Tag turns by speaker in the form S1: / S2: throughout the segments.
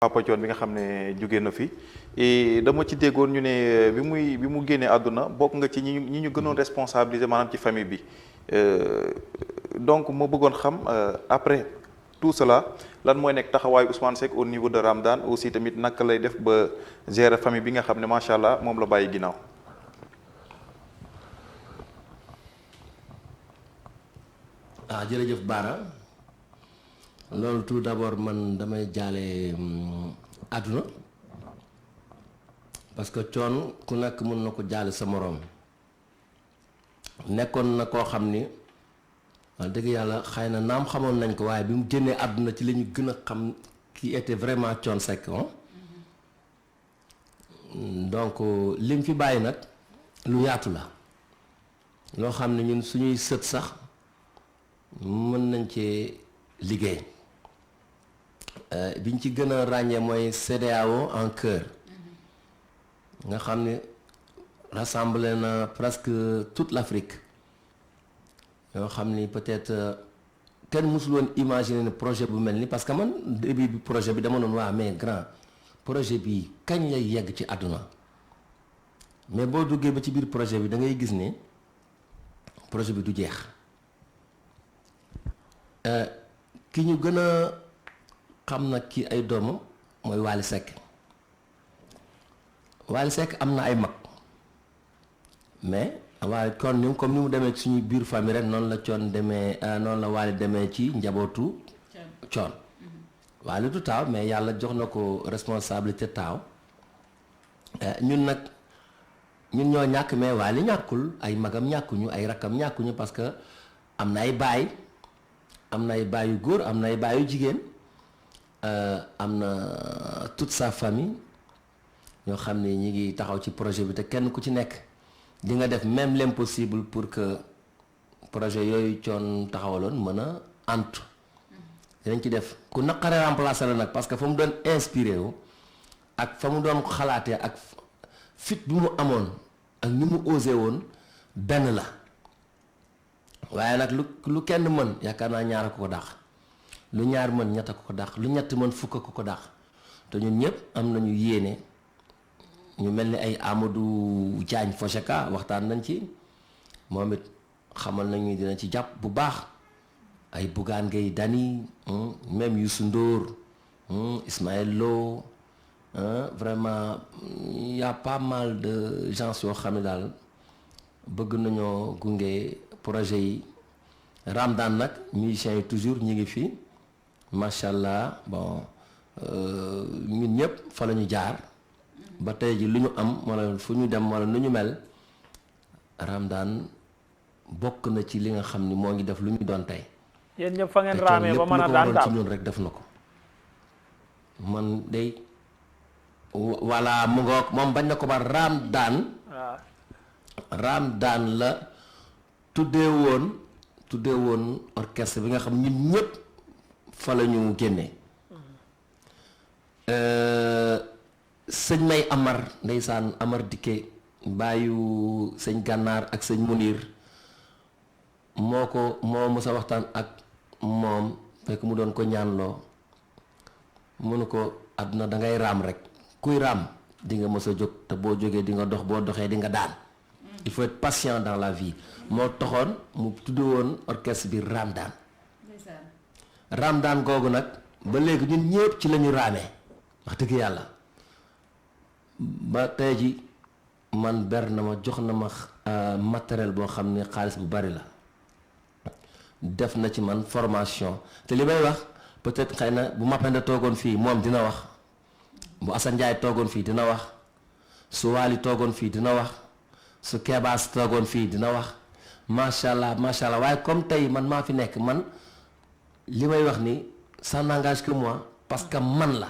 S1: Papa Thione bi nga xam ne jóge na fi et dama ci déggoon ñu ne bi mu génnee àdduna bokk nga ci ñi ñu gënoon responsabiliser maanaam ci famille bi donc moo bëggoon xam après tout cela lan mooy nekk taxawaayu Ousmane Seck au niveau de Ramdan aussi tamit naka lay def ba gérer famille bi nga xam ne macha allah moom la bàyyi ginnaaw.
S2: Jërëjëf Bara loolu tout d'abord man damay jaale àdduna parce que Thione ku nekk mën na ko jaale sa moroom nekkoon na koo xam ni wax dëgg yàlla xëy na naam xamoon nañ ko waaye bi mu génnee àdduna ci la ñu gën a xam qui était vraiment Thione Seck donc lim fi bàyyi nag lu yaatu la loo xam ne ñun suñuy sët sax mën nañ ci liggéey biñ ci gën a ràññee mooy CEDEAO en cœur nga xam ne rassemblé na presque toute l'Afrique yoo xam ni peut-être kenn mësul woon imaginer ne projet bu mel ni parce que man début bi projet bi dama doon waa mais grand projet bi kañ lay yegg ci àdduna mais boo duggee ba ci biir projet bi da ngay gis ne projet bi du jeex ki ñu gën a xam nag ki ay doomam mooy Wally Seck Wally Seck am na ay mag mais waaye kon ni comme ni mu demee ci suñu biir famille rek noonu la Thione demee noonu la Wally demee ci njabootu Thione Wally du taaw mais yàlla jox na ko responsabilité taaw ñun nag ñun ñoo ñàkk mais Wally ñàkkul ay magam ñàkkuñu ay rakkam ñàkkuñu parce que am na ay baay am na ay baayu góor am na ay baayu jigéen am na toute sa famille ñoo xam ne ñi ngi taxaw ci projet bi te kenn ku ci nekk di nga def même l'impossible pour que projet yooyu Thione taxawaloon mën a antu dinañ ci def ku naqare remplacer la nag parce que fa mu doon inspiré wu ak fa mu doon xalaatee ak fit bi mu amoon ak ni mu osé woon benn la waaye nag lu kenn mën yaakaar naa ñaar a ko dàq lu ñaar mën ñett a ko dàq lu ñett mën fukk a ko dàq te ñun ñëpp am nañu yéene ñu mel ni ay Amadou Diagne Focheka waxtaan nañ ci moom it xamal nañu dina ci jàpp bu baax ay Bougane Gueye Dany même Youssou Ndour Ismaël Lo vraiment y a pas mal de gens yoo xam ne daal bëgg nañoo gunge projet yi Ramdan nag musiciens yi toujours ñi ngi fi macha allah bon ñun ñëpp fa la ñu jaar ba tey ji lu ñu am wala fu ñu dem wala nu ñu mel Ramdan bokk na ci li nga xam ni moo ngi def lu ñu doon tey.
S3: yéen ñëpp fa ngeen raamee ba mën a daan daal
S2: ci ñun rek def na ko man day voilà mu ngoog moom bañ na ko ba Ramdan la tuddee woon orchestre bi nga xam ñun ñëpp fa la ñu génnee sëñ May Amar ndeysaan Amar Dikke bàyyu sëñ Gànnaar ak sëñ Munir moo mës a waxtaan ak moom fekk mu doon ko ñaanloo mënu ko àdduna da ngay raam rek kuy raam di nga mës a jóg te boo jógee di nga dox boo doxee di nga daan il faut être patient dans la vie moo taxoon mu tudd woon orchestre bi Ramdan googu nag ba léegi ñun ñëpp ci la ñu raamee wax dëgg yàlla ba tey ji man ber na ma jox na ma matériel boo xam ne xaalis bu bari la def na ci man formation te li may wax peut-être xëy na bu Mapenda toogoon fii moom dina wax bu Assane Ndiaye toogoon fii dina wax su Waly toogoon fii dina wax su Kebaas toogoon fii dina wax macha allah waaye comme tey man maa fi nekk man li may wax ni ça n'engage que moi parce que man la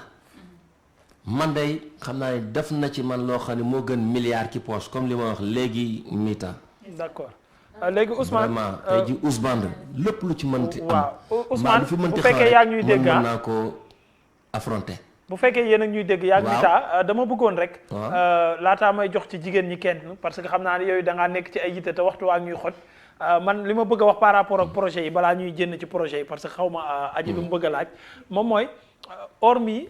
S2: man day xam naa ne def na ci man loo xam ne moo gën milliard ki poche comme li ma wax léegi Mita.
S3: d'accord léegi Ousmane
S2: vraiment tey ji Ousmane lépp lu ci mënti am.
S3: waaw Ousmane bu fekkee yaa ngi ñuy dégg
S2: mën naa ko affronter.
S3: bu fekkee yéen ak ñuy dégg yaa ngi Mita dama bëggoon rek. laataa may jox ci jigéen ñi kenn parce que xam naa ne yooyu da ngaa nekk ci ay yitte te waxtu waa ñuy xoj. man li ma bëgg a wax par rapport ak projet yi balaa ñuy génn ci projet yi parce que xaw ma aji lu mu bëgg a laaj moom mooy hormis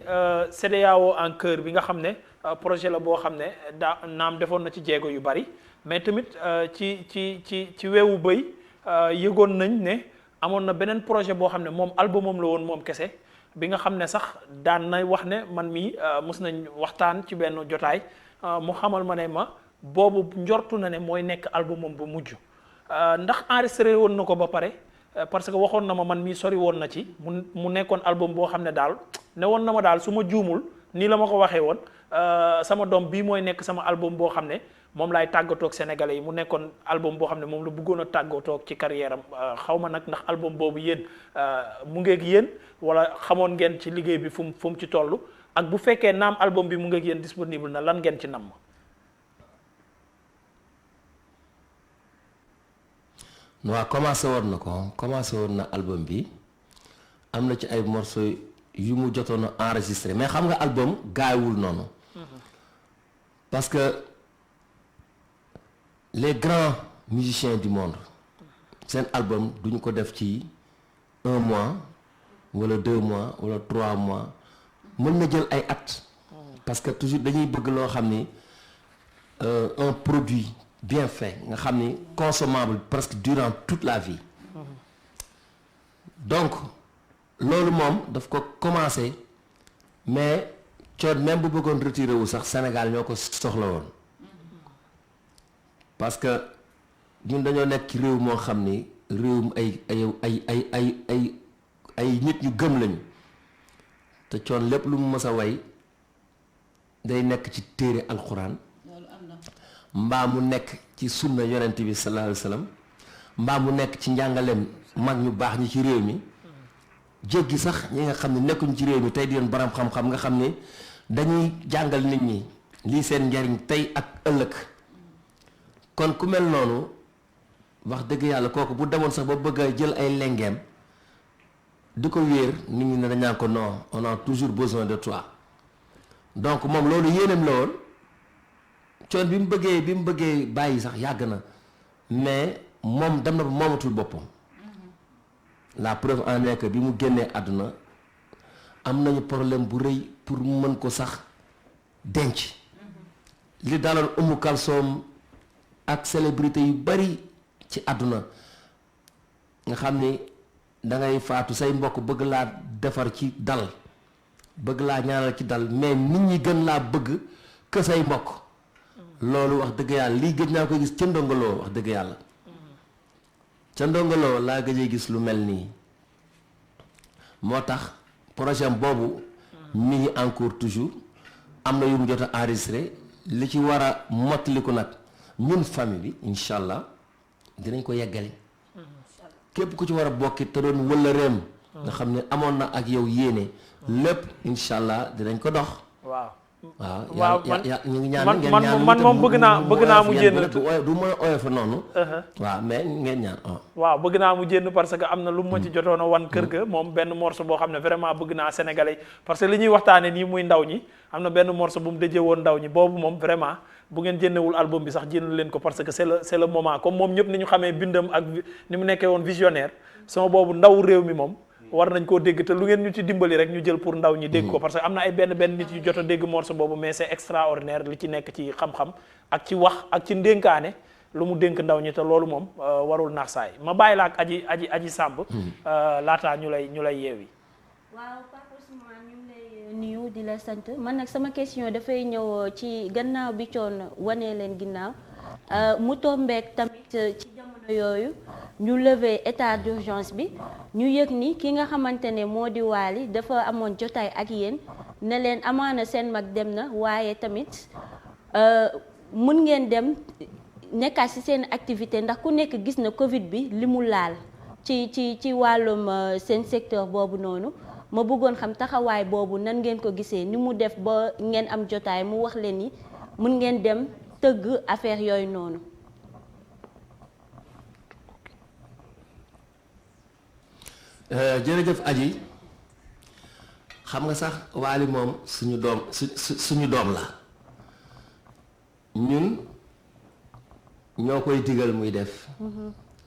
S3: CEDEAO en cœur bi nga xam ne projet la boo xam ne naam defoon na ci jéego yu bari mais tamit ci weewu bëy yëgoon nañ ne amoon na beneen projet boo xam ne moom albumam la woon moom kese bi nga xam ne sax daan na wax ne man mii mos nañ waxtaan ci benn jotaay mu xamal ma ne ma boobu njortu na ne mooy nekk albumam bu mujj ndax enregistré woon na ko ba pare parce que waxoon na ma man mii sori woon na ci mu nekkoon album boo xam ne daal ne woon na ma daal su ma juumul nii la ma ko waxee woon sama doom bii mooy nekk sama album boo xam ne moom laay tàggatoog sénégalais yi mu nekkoon album boo xam ne moom la bëggoon a tàggatoog ci carrière am xaw ma nag ndax album boobu yéen mu ngeeg yéen wala xamoon ngeen ci liggéey bi fu mu ci toll ak bu fekkee naam album bi mu ngeeg yéen disponible na lan ngeen ci namm.
S2: waaw commencé woon na album bi am na ci ay morceaux yu mu jotoon a enregistré mais xam nga album gaawul noonu parce que les grands musiciens du monde seen album duñu ko def ci 1 mois wala 2 mois wala 3 mois mën na jël ay at parce que toujours dañuy bëgg loo xam ni un produit bien fait nga xam ni consommable presque durant toute la vie donc loolu moom daf ko commencé mais Thione même bu bëggoon retiré wu sax Sénégal ñoo ko soxla woon parce que ñun dañoo nekk ci réew moo xam ni réewum ay nit ñu gëm lañu te Thione lépp lu mu mës a way day nekk ci téere alxuraan mbaa mu nekk ci sunna yonent bi sallallahu alayhi wa sallam mbaa mu nekk ci njàngaleem mag ñu baax ñi ci réew mi jéggi sax ñi nga xam ne nekkuñ ci réew mi tey di leen borom xam-xam nga xam ne dañuy jàngal nit ñi lii seen njariñ tey ak ëllëg kon ku mel noonu wax dëgg yàlla kooku bu demoon sax ba bëgg a jël ay lengeem di ko wéer nit ñi ne dañaan ko non on a toujours besoin de toi donc moom loolu yéenam la woon Thione bi mu bëggee bàyyi sax yàgg na mais moom dem na ba moomatul boppam la preuve en est que bi mu génnee àdduna am nañu problème bu rëy pour mu mën ko sax denc li daloon Umu Kalsoom ak célébrité yu bari ci àdduna nga xam ni dangay faatu say mbokk bëgg laa defar ci dal bëgg laa ñaanal ci dal mais nit ñi gën laa bëgg que say mbokk loolu wax dëgg yàlla lii gëj naa ko gis ca ndongoloo wax dëgg yàlla ca ndongoloo laa gëjee gis lu mel nii moo tax projet boobu mi ngi en cours toujours am na yu mu jot a enregistré li ci war a mottaliku nag ñun famille bi incha allah dinañ ko yeggali képp ku ci war a bokki te doon wëllëreem nga xam ne amoon na ak yow yéene lépp incha allah dinañ ko dox waaw ñu ngi ñaan
S3: man moom bëgg naa mu génn
S2: du mën a oyofa noonu waaw mais ngeen ñaan
S3: waaw bëgg naa mu génn parce que am na lu ma ci jotoon a wan kër ga moom benn morceau boo xam ne vraiment bëgg naa sénégalais parce que li ñuy waxtaane nii muy ndaw ñi am na benn morceau bu mu dëjee woon ndaw ñi boobu moom vraiment bu ngeen jénnewul album bi sax jénn leen ko parce que c'est le moment comme moom ñëpp ni ñu xamee bindam ak ni mu nekkee woon visionnaire sama boobu ndaw réew mi moom war nañ koo dégg te lu ngeen ñu ci dimbali rek ñu jël pour ndaw ñi dégg ko parce que am na ay benn nit yu jot a dégg morceau boobu mais c'est extraordinaire li ci nekk ci xam-xam ak ci wax ak ci ndénkaane lu mu dénk ndaw ñi te loolu moom warul naax saay ma bàyyi la ak aji Samb laataa ñu lay yeewi.
S4: waaw Papa Ousmane ñu ngi lay nuyu di la sant man nag sama question dafay ñëw ci gannaaw bi Thione wanee leen ginnaaw mu tombeek tamit ci jamono yooyu ñu lever état d'urgence bi ñu yëg ni ki nga xamante ne moo di Wally dafa amoon jotaay ak yéen ne leen amaana seen mag dem na waaye tamit mun ngeen dem nekkaat ci seen activité ndax ku nekk gis na Covid bi li mu laal ci wàllum seen secteur boobu noonu ma bëggoon xam taxawaay boobu nan ngeen ko gisee ni mu def ba ngeen am jotaay mu wax leen ni mun ngeen dem tëgg affaire yooyu noonu.
S2: jërëjëf Aji xam nga sax Wally moom suñu doom la ñun ñoo koy digal muy def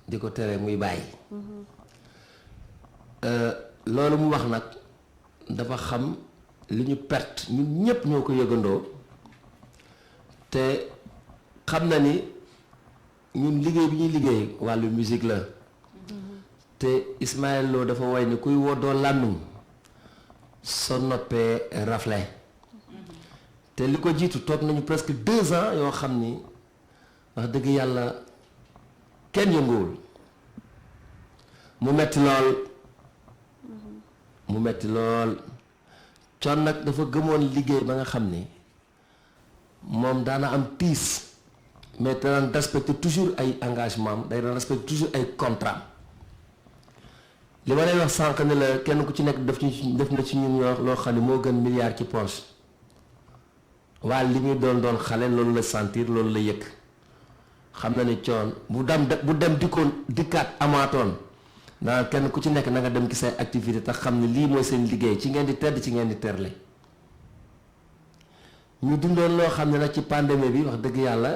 S2: di ko tere muy bàyyi loolu mu wax nag dafa xam li ñu perte ñun ñëpp ñoo ko yëgandoo te xam na ni ñun liggéey bi ñuy liggéey wàllu musique la te Ismaël Lo dafa woy ni kuy woddoo làmmiñ soo noppee rafle te li ko jiitu toog nañu presque 2 ans yoo xam ni wax dëgg yàlla kenn yënguwul mu metti lool Thione nag dafa gëmoon liggéey ba nga xam ni moom daana am tiis mais daan respecté toujours ay engagement am day daan respecté toujours ay contrat li ma lay wax sànq ni la kenn ku ci nekk def na ci ñun loo xam ne moo gën milliard ci poche waaye li muy doon xale loolu la sentir loolu la yëg xam na ni Thione bu dem dikkaat amaatoon ndax kenn ku ci nekk na nga dem ci say activité te xam ne lii mooy seen liggéey ci ngeen di tedd ci ngeen di terle ñu dundoon loo xam ne nag ci pandémie bi wax dëgg yàlla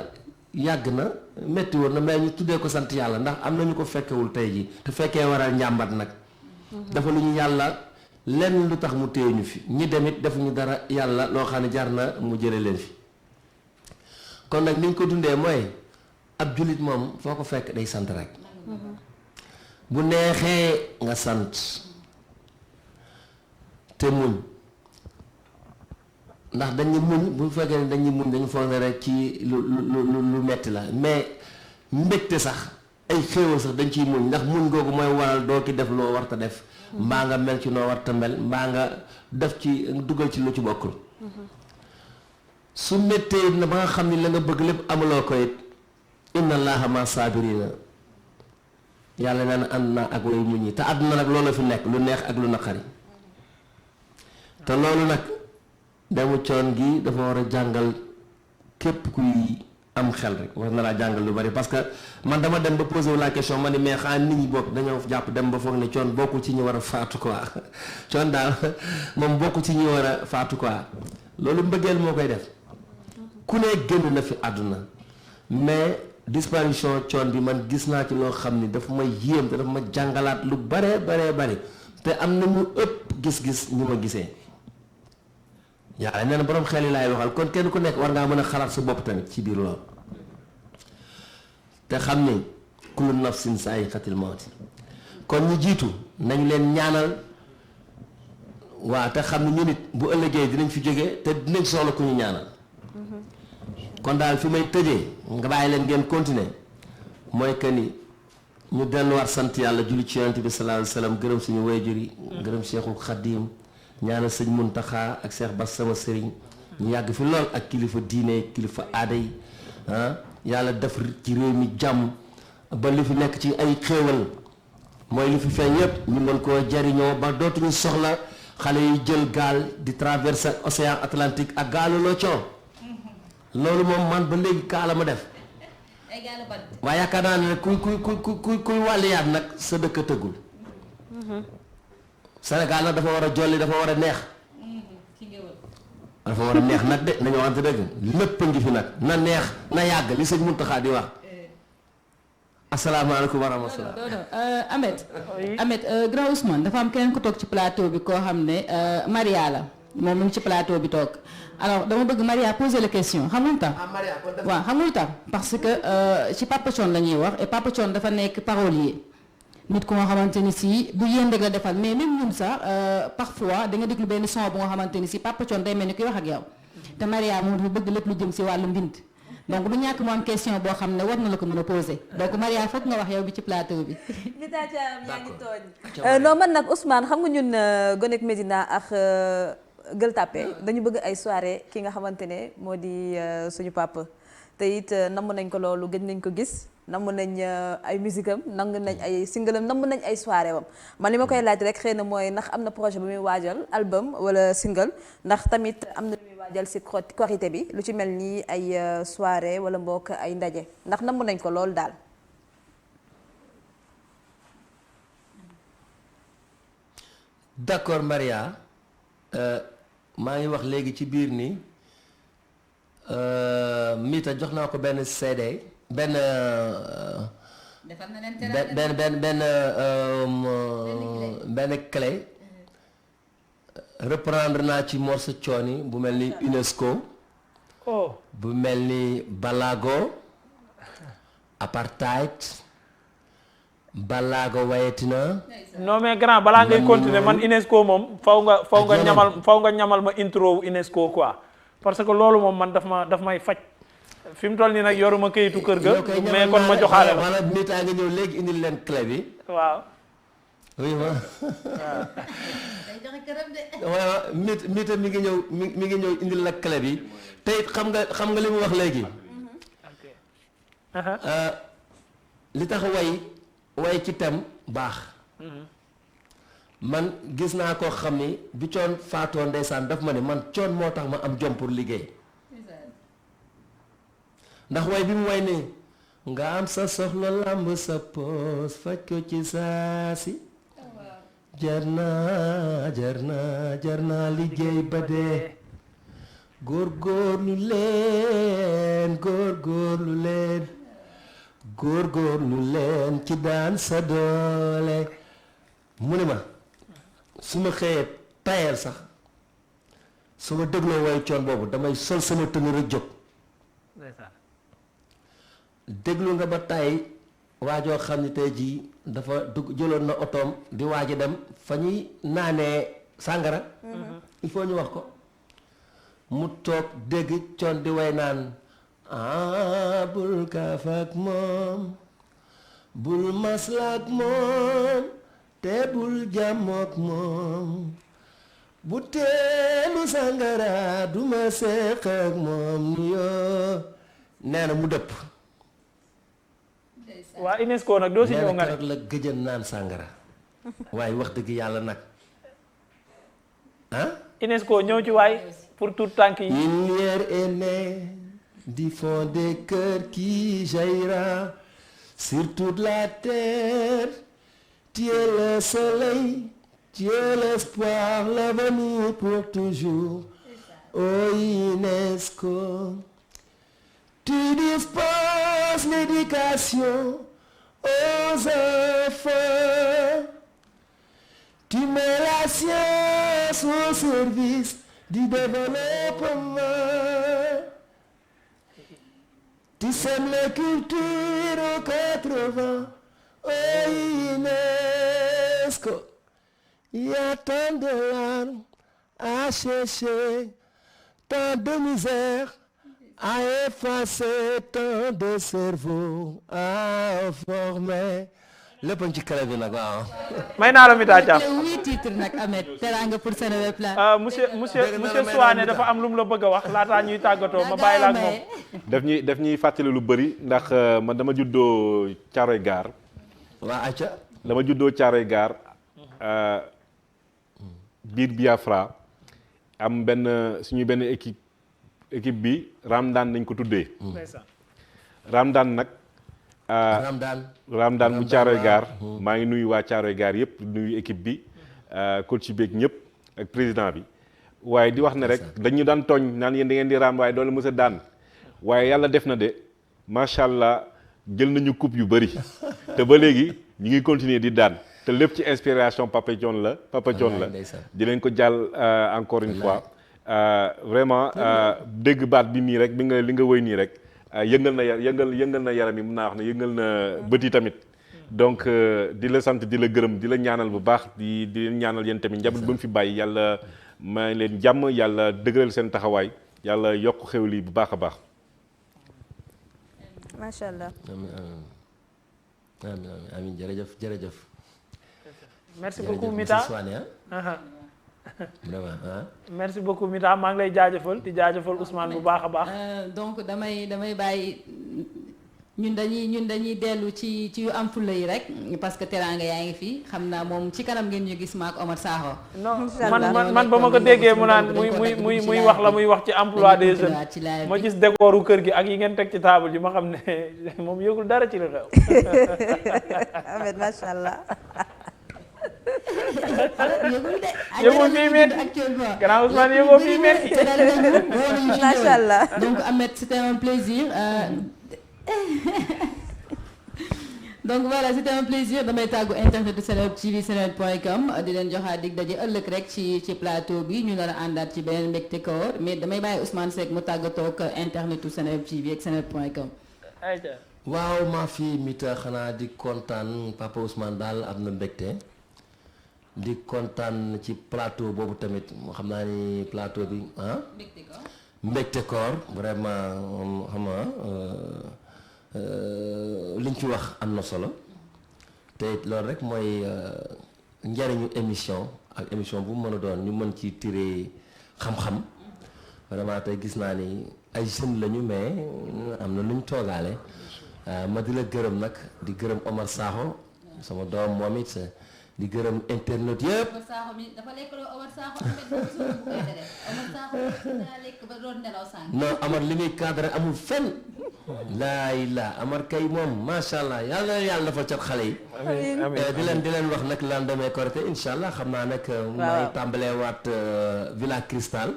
S2: yàgg na metti woon na mais ñu tuddee ko sant yàlla ndax am na ñu ko fekkewul tey ji te fekkee waral njàmbat nag dafa lu ñu yàlla lenn lu tax mu téye ñu fi ñi demit defuñu dara yàlla loo xam ne jar na mu jële leen fi kon nag ni ñu ko dundee mooy ab jullit moom foo ko fekk day sant rek bu neexee nga sant te muñ ndax dañu muñ bu fekkee ne dañuy muñ dañu foog ne rek ci lu metti la mais mbégte sax ay xéewal sax dañ ciy muñ ndax muñ googu mooy waral doo ki def loo warta def mbaa nga mel ci noo warta mel mbaa nga def ci dugal ci lu ci bokkul su méttee na ba nga xam ni la nga bëgg lépp amuloo ko it inna allaha ma saabirina yàlla nee na ànd naa ak way muñ yi te àdduna nag loolu fi nekk lu neex ak lu naqari te loolu nag demu Thione gi dafa war a jàngal képp kuy am xel rek war na laa jàngal lu bari parce que man dama dem ba posé wu la question ma ni mais xanaa nit ñi bokk dañoo jàpp dem ba foog ne Thione bokkul ci ñi war a faatu quoi Thione daal moom bokkul ci ñi war a faatu quoi loolu mbëggeel moo koy def ku ne génn na fi àdduna mais disparition Thione bi man gis naa ci loo xam ni dafa ma yéem te dafa ma jàngalaat lu bare bari te am na ñu ëpp gis-gis ñu ma gisee yàlla nee na borom xel yi laay waxal kon kenn ku nekk war ngaa mën a xalaat sa bopp tamit ci biir loolu te xam ni kullu nafsin zaa'iqatul mawt kon ñu jiitu nañ leen ñaanal waa te xam ne ñu nit bu ëllëgee dinañ fi jógee te dinañ soxla ku ñu ñaanal kon daal fi may tëjee nga bàyyi leen ngeen continuer mooy que ni ñu delluwaat sant yàlla julli ci yonent bi sallallahu alayhi wa sallam gërëm suñu waajur yi gërëm Cheikhul Khadim ñaanal sëñ Muntaxa ak Cheikh Bass sama sëriñ ñu yàgg fi lool ak kilifa diine kilifa aada yi yàlla def ci réew mi jàmm ba li fi nekk ci ay xéewal mooy li fi feeñ yépp ñu mën koo jariñoo ba dootuñu soxla xale yi jël gaal di traverser océan Atlantique ak gaalu loo coow loolu moom man ba léegi kaala ma def waaye yaakaar naa ne kuy wàlliyaat nag sa dëkk a tëggul Sénégal nag dafa war a jolli dafa war a neex dafa war a neex nag de nañu waxante dëgg lépp ngi fi nag na neex na yàgg li sëñ Muntaxa di wax asalaamaaleykum wa rahmatulah.
S5: Ahmed grand Ousmane dafa am keneen ku toog ci plateau bi koo xam ne Maria la moom mu ngi ci plateau bi toog alors dama bëgg Maria poser la question xam nga lu tax waaw xam nga lu tax parce que ci Papa Thione la ñuy wax et Papa Thione dafa nekk parolier nit ku nga xamante ni si bu yéen rek la defal mais même ñun sax parfois da nga déglu benn son bu nga xamante ni si Papa Thione day mel ni kuy wax ak yow te Maria moom dafa bëgg lépp lu jëm si wàllu mbind donc du ñàkk mu am question boo xam ne war na la ko mën a poser donc Maria foog nga wax yow bi ci plateau bi.
S6: Nita Thiam yaa ngi tooñ. non man nag Ousmane xam nga ñun Gonek Médina ak Gueule Tapée dañu bëgg ay soirée ki nga xamante ne moo di suñu papa te it namm nañ ko loolu gëj nañ ko gis. namm nañ ay musique am namm nañ ay single am namm nañ ay soirée wam man li ma koy laaj rek xëy na mooy ndax am na projet bu muy waajal album wala single ndax tamit am na lu muy waajal si korité bi lu ci mel nii ay soirée wala mbokk ay ndaje ndax namm nañ ko loolu daal.
S2: d'accord Maria maa ngi wax léegi ci biir ni Mita jox naa ko benn CD. benn benn clé reprendre naa ci morceau cooni bu mel ni UNESCO. bu mel ni Balago. Apartheid. Balago wayetina.
S3: non mais grand balaa ngay continuer man UNESCO moom faw nga ñamal ma intro UNESCO quoi parce que loolu moom man daf may faj fi mu toll nii nag yoruma kayitu kër ga mais kon ma joxaale la
S2: wala nit a nga ñëw léegi indil leen clé bi.
S3: waaw.
S2: oui ma. waaw nit mi ngi ñëw indil la clé bi te it xam nga li mu wax léegi. li tax way ci tem baax. man gis naa koo xam ni bi coon faatoo ndeysaan daf ma ne man coon moo tax ma am jom pour liggéey. ndax way bi mu way nii nga am sa soxla làmb sa poos faj ko ci saasi. jar naa liggéey ba dee. góorgóorlu leen ci daan sa doole. mu ne ma su ma xëyee tayal sax su ma dégloo way coon boobu damay sol sama tënu rek jóg. déglu nga ba tay waajoo xam ne tey jii dafa jëloon na otoom di waaj dem fa ñuy naanee sàngara. il faut ñu wax ko mu toog dégg coon di way naan bul kaaf ak moom bul maslaak moom te bul jàmmook moom bu teelu sàngara duma seq ak moom yoo nee na mu dëpp.
S3: waa UNESCO nag doo si ñëw nga
S2: ne la gëjën naan sàngara waaye wax dëgg yàlla nag
S3: UNESCO ñëw ci waay pour tout tànk yi.
S2: Une lumière est née du fond des cœurs qui jaillira sur toute la terre. Tu es le soleil, tu es l'espoir, l'avenir pour toujours. Oh UNESCO, tu disposes l'éducation aux enfants. Tu mets la science au service du développement. Tu sèmes les cultures aux 80. Oh UNESCO, il y a tant de larmes à chercher, tant de misère à effacer, tant de cerveau à former. lépp ci kala bi nag waaw.
S3: may naa la mi taa caam.
S5: 8 titres nag Ahmed teraanga pour Seneweb la.
S3: monsieur Souane dafa am lu mu la bëgg a wax laataa ñuy tàggatoo ma bàyyi la ak moom.
S7: daf ñuy fàttali lu bëri ndax man dama juddoo Caaroy Gaar.
S2: waa acca.
S7: dama juddoo Caaroy Gaar biir Biafra am suñu benn équipe bi Ramdan nañ ko tuddee. Ramdan nag. Ramdan bu Caaroy Gaar maa ngi nuyu waa Caaroy Gaar yëpp nuyu équipe bi coach beeg ñëpp ak président bi waaye di wax ne rek dañu daan tooñ naan yéen da ngeen di raam waaye doole mës a daan waaye yàlla def na de macha allah jël nañu coupe yu bëri te ba léegi ñu ngi continuer di daan te lépp ci inspiration Papa Thion la di leen ko jàll encore une fois vraiment dégg baat bi nii rek li nga wëy nii rek yëngal na yaram yi mun naa wax ne yëngal na bët yi tamit donc di la sant di la gërëm di la ñaanal bu baax di leen ñaanal yéen tamit njaboot ba mu fi bàyyi yàlla may leen jàmm yàlla dëgëral seen taxawaay yàlla yokk xew lii bu baax a baax.
S6: macha allah.
S2: amiin jërëjëf.
S3: merci beaucoup Mita merci beaucoup Mita maa ngi lay jaajëfal di jaajëfal Ousmane bu baax a baax.
S5: donc damay bàyyi ñun dañuy dellu ci yu am fulla yi rek parce que teraanga yaa ngi fi xam naa moom ci kanam ngeen ñu gis maak Omar Sakho.
S3: non man ba ma ko déggee mu naan muy wax la muy wax ci emploi des jeunes ma gis décoru kër gi ak yi ngeen teg ci table yi ma xam ne moom yëgul dara ci li xew.
S6: Ahmed macha allah.
S3: yëgul fii metti grand Ousmane yëgul fii metti.
S6: macha allah.
S5: donc Ahmed c'était un plaisir. donc voilà c'était un plaisir damay tàggu internet du Seneweb TV seneweb.com di leen joxaat dig daje ëllëg rek ci plateau bi ñu nar a àndaat ci beneen mbégte koor mais damay bàyyi Ousmane Seck mu tàggatoo ak internet du Seneweb TV ak seneweb.com.
S2: waaw maa fi mita xanaa di kontaan Papa Ousmane daal am na mbégte di kontaan ci plateau boobu tamit moo xam naa ni plateau bi mbégte koor vraiment xam nga liñ ci wax am na solo te loolu rek mooy njariñu émission ak émission bu mën a doon ñu mën ci tirer xam-xam vraiment tey gis naa ni ay jeunes lañu mais am na luñ toogaale ma di la gërëm nag di gërëm Omar Sakho sama doom moom it di gërëm internet yëpp.
S5: Omar Sakho mi dafa lekk loo Omar Sakho tamit bu koy tere Omar Sakho daa lekk ba doon nelaw sànq.
S2: non Amar li muy cadre amul fenn. laay la Amar kay moom macha allah yàlla dafa cat xale yi. amiin di leen wax nag lendemain Korité incha allah xam naa nag. waaw may tàmbalee waat Villa Cristal.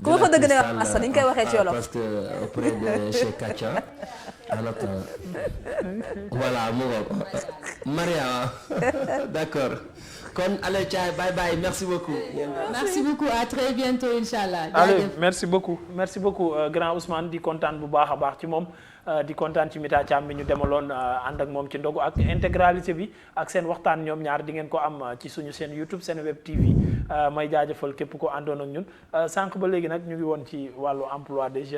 S6: ku ma fa dëgg ne wax Massa ni ñu koy waxee ci wolof.
S2: parce que auprès de chez Katia. voilà mu ngoog Maria d'accord kon allez Thiaye bye bye merci beaucoup.
S5: merci beaucoup à très bientôt inchallah.
S3: allez merci beaucoup grand Ousmane di kontaan bu baax a baax ci moom di kontaan ci Mita Thiam bi ñu demaloon ànd ak moom ci ndogu ak intégralité bi ak seen waxtaan ñoom ñaar di ngeen ko am ci suñu seen YouTube Seneweb TV may jaajëfal képp ko àndoon ak ñun sànq ba léegi nag ñu ngi woon ci wàllu emploi des jeunes.